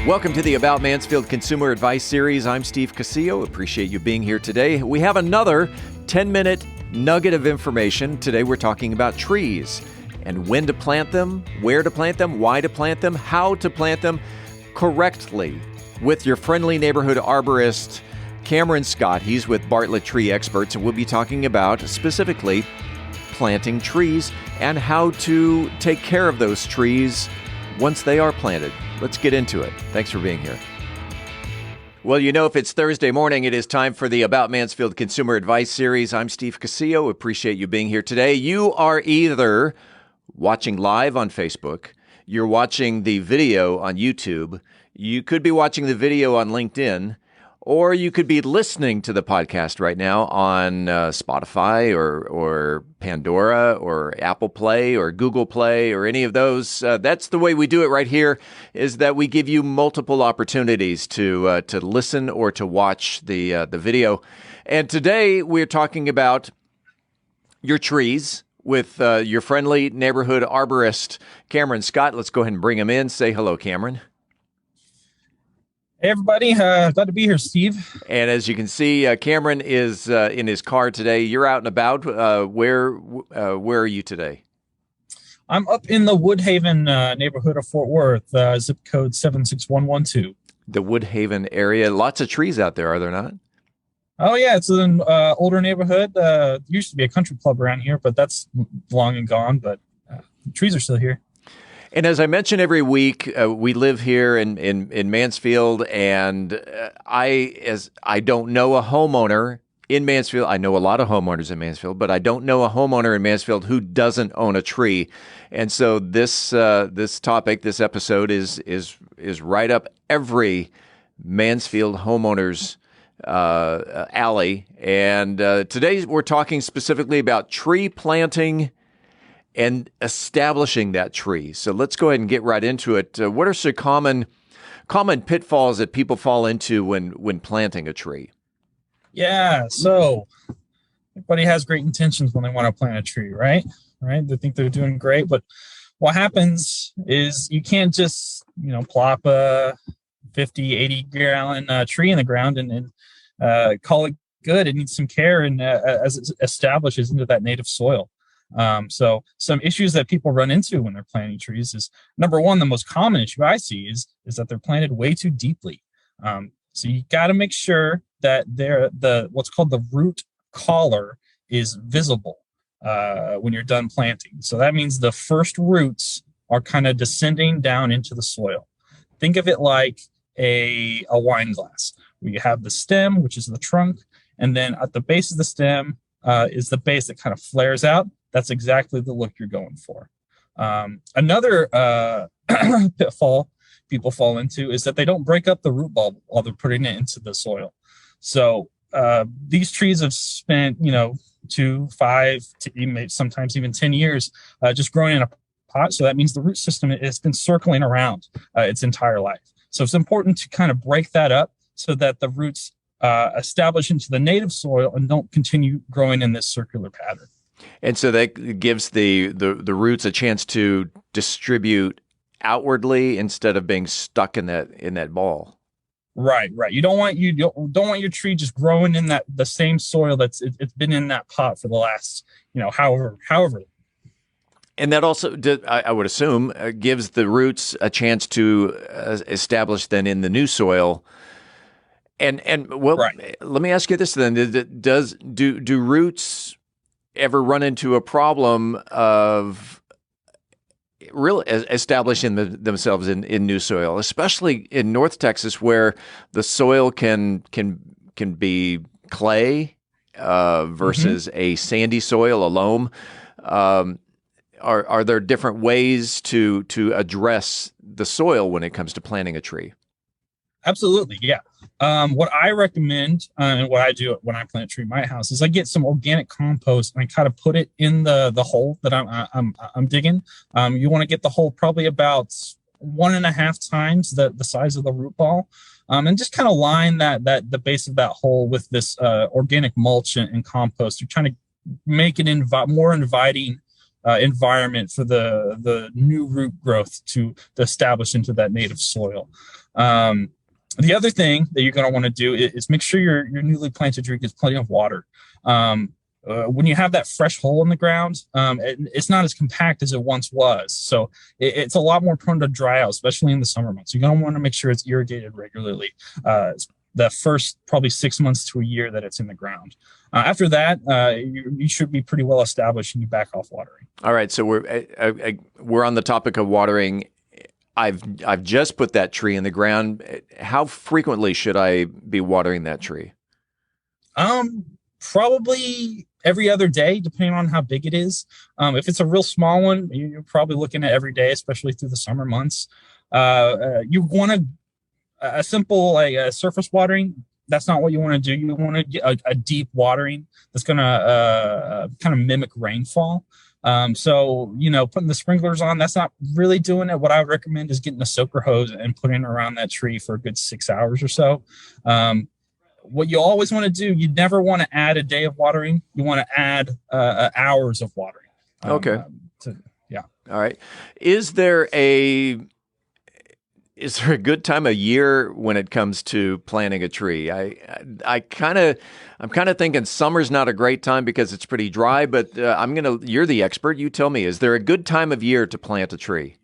Welcome to the About Mansfield Consumer Advice Series. I'm Steve Casillo. Appreciate you being here today. We have another 10-minute nugget of information. Today we're talking about trees and when to plant them, where to plant them, why to plant them, how to plant them correctly with your friendly neighborhood arborist, Cameron Scott. He's with Bartlett Tree Experts, and we'll be talking about specifically planting trees and how to take care of those trees once they are planted. Let's get into it. Thanks for being here. Well, you know, if it's Thursday morning, it is time for the About Mansfield Consumer Advice Series. I'm Steve Casillo. Appreciate you being here today. You are either watching live on Facebook, you're watching the video on YouTube, you could be watching the video on LinkedIn, or you could be listening to the podcast right now on Spotify or Pandora or Apple Play or Google Play or any of those. That's the way we do it right here, is that we give you multiple opportunities to listen or to watch the video. And today we're talking about your trees with your friendly neighborhood arborist, Cameron Scott. Let's go ahead and bring him in. Say hello, Cameron. Hey, everybody. Glad to be here, Steve. And as you can see, Cameron is in his car today. You're out and about. Where are you today? I'm up in the Woodhaven neighborhood of Fort Worth, zip code 76112. The Woodhaven area. Lots of trees out there, are there not? Oh, yeah. It's an older neighborhood. Used to be a country club around here, but that's long and gone. But the trees are still here. And as I mention every week, we live here in Mansfield, and I don't know a homeowner in Mansfield. I know a lot of homeowners in Mansfield, but I don't know a homeowner in Mansfield who doesn't own a tree. And so this topic, this episode is right up every Mansfield homeowner's alley. And today we're talking specifically about tree planting and establishing that tree. So let's go ahead and get right into it. What are some common pitfalls that people fall into when planting a tree? Yeah, so everybody has great intentions when they want to plant a tree, right? They think they're doing great, but what happens is you can't just, plop a 50, 80 gallon tree in the ground and call it good. It needs some care and as it establishes into that native soil. So some issues that people run into when they're planting trees is, number one, the most common issue I see is that they're planted way too deeply. So you got to make sure that what's called the root collar is visible when you're done planting. So that means the first roots are kind of descending down into the soil. Think of it like a wine glass, where you have the stem, which is the trunk, and then at the base of the stem is the base that kind of flares out. That's exactly the look you're going for. Another pitfall people fall into is that they don't break up the root bulb while they're putting it into the soil. So these trees have spent, 2, 5, sometimes even 10 years just growing in a pot. So that means the root system has been circling around its entire life. So it's important to kind of break that up so that the roots establish into the native soil and don't continue growing in this circular pattern. And so that gives the roots a chance to distribute outwardly instead of being stuck in that ball. Right. You don't want your tree just growing in the same soil it's been in that pot for the last however. And that also, I would assume, gives the roots a chance to establish then in the new soil. And well, right. Let me ask you this then: do roots ever run into a problem of really establishing themselves in new soil, especially in North Texas, where the soil can be clay versus a sandy soil, a loam? Are there different ways to address the soil when it comes to planting a tree? Absolutely, yeah. What I recommend and what I do when I plant a tree in my house is I get some organic compost and I kind of put it in the hole that I'm digging. You want to get the hole probably about 1.5 times the size of the root ball, and just kind of line the base of that hole with this organic mulch and compost. You're trying to make it more inviting environment for the new root growth to establish into that native soil. The other thing that you're going to want to do is make sure your newly planted tree gets plenty of water. When you have that fresh hole in the ground, it's not as compact as it once was. So it's a lot more prone to dry out, especially in the summer months. You're going to want to make sure it's irrigated regularly the first probably 6 months to a year that it's in the ground. After that, you should be pretty well established and you back off watering. All right. So we're on the topic of watering. I've just put that tree in the ground. How frequently should I be watering that tree? Probably every other day, depending on how big it is. If it's a real small one, you're probably looking at every day, especially through the summer months. You want a simple surface watering. That's not what you want to do. You want to get a deep watering that's going to kind of mimic rainfall. So, putting the sprinklers on, that's not really doing it. What I would recommend is getting a soaker hose and putting it around that tree for a good 6 hours or so. What you always want to do, you never want to add a day of watering. You want to add hours of watering. Okay. Yeah. All right. Is there a good time of year when it comes to planting a tree? I'm kind of thinking summer's not a great time because it's pretty dry, but you're the expert. You tell me, is there a good time of year to plant a tree?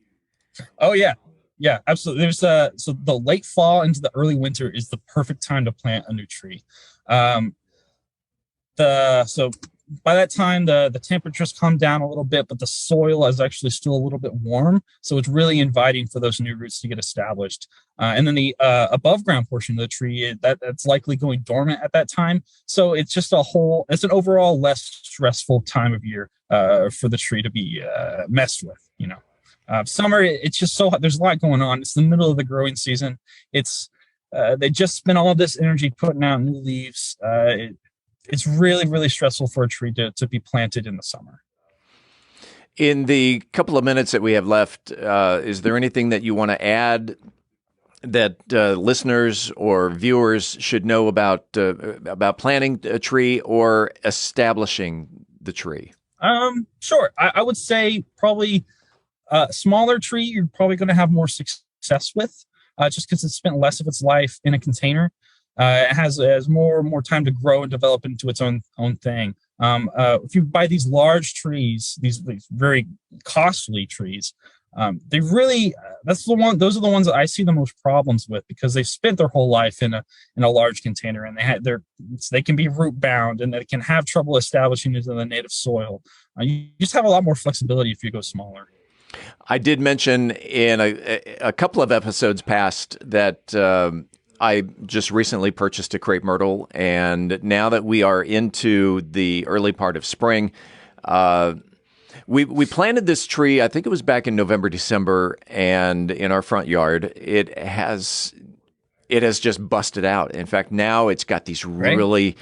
Oh yeah. Yeah, absolutely. There's so the late fall into the early winter is the perfect time to plant a new tree. So by that time the temperatures come down a little bit, but the soil is actually still a little bit warm. So it's really inviting for those new roots to get established. And then the above ground portion of the tree that's likely going dormant at that time. So it's just it's an overall less stressful time of year for the tree to be messed with. Summer, it's just there's a lot going on. It's the middle of the growing season. They just spend all of this energy putting out new leaves. It's really, really stressful for a tree to be planted in the summer. In the couple of minutes that we have left, is there anything that you want to add that listeners or viewers should know about planting a tree or establishing the tree? Sure. I would say probably a smaller tree you're probably going to have more success with, just because it's spent less of its life in a container. It has more time to grow and develop into its own thing. If you buy these large trees, these very costly trees, they really those are the ones that I see the most problems with, because they've spent their whole life in a large container, and they can be root bound, and they can have trouble establishing into the native soil. You just have a lot more flexibility if you go smaller. I did mention in a couple of episodes past that I just recently purchased a crepe myrtle, and now that we are into the early part of spring, we planted this tree. I think it was back in November, December, and in our front yard, it has just busted out. In fact, now it's got these really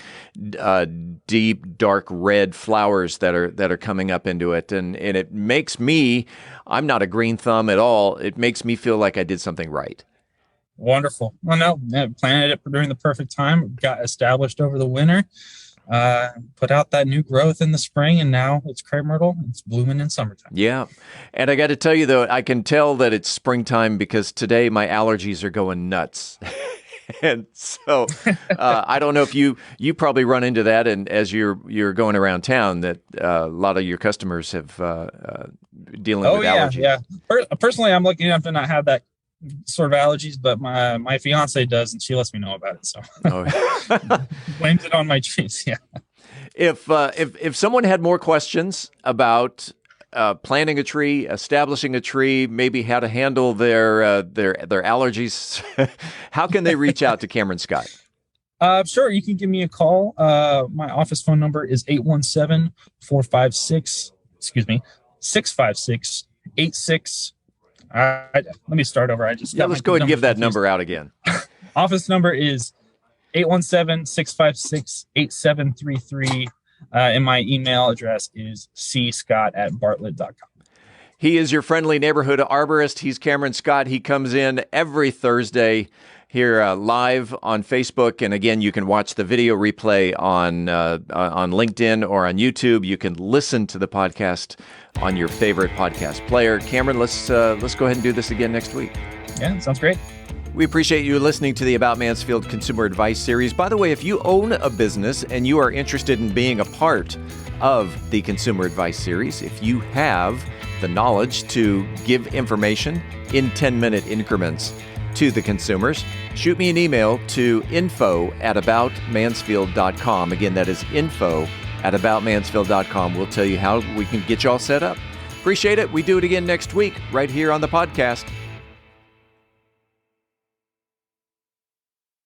deep, dark red flowers that are coming up into it, and it makes me. I'm not a green thumb at all. It makes me feel like I did something right. Wonderful. Well, no, planted it during the perfect time. Got established over the winter. Put out that new growth in the spring, and now it's crepe myrtle. It's blooming in summertime. Yeah, and I got to tell you though, I can tell that it's springtime because today my allergies are going nuts. And so I don't know if you probably run into that, and as you're going around town, that a lot of your customers have dealing with allergies. Yeah. Personally, I'm lucky enough to not have that sort of allergies, but my fiance does, and she lets me know about it. So blames it on my trees. Yeah. If someone had more questions about planting a tree, establishing a tree, maybe how to handle their allergies, how can they reach out to Cameron Scott? Sure. You can give me a call. My office phone number is 656-86. Let me start over. Let's go ahead and give that number out again. Office number is 817-656-8733. And my email address is cscott@bartlett.com. He is your friendly neighborhood arborist. He's Cameron Scott. He comes in every Thursday here live on Facebook. And again, you can watch the video replay on LinkedIn or on YouTube. You can listen to the podcast on your favorite podcast player. Cameron, let's go ahead and do this again next week. Yeah, sounds great. We appreciate you listening to the About Mansfield Consumer Advice Series. By the way, if you own a business and you are interested in being a part of the Consumer Advice Series, if you have the knowledge to give information in 10-minute increments to the consumers, shoot me an email to info@aboutmansfield.com. Again, that is info@aboutmansfield.com. We'll tell you how we can get you all set up. Appreciate it. We do it again next week right here on the podcast.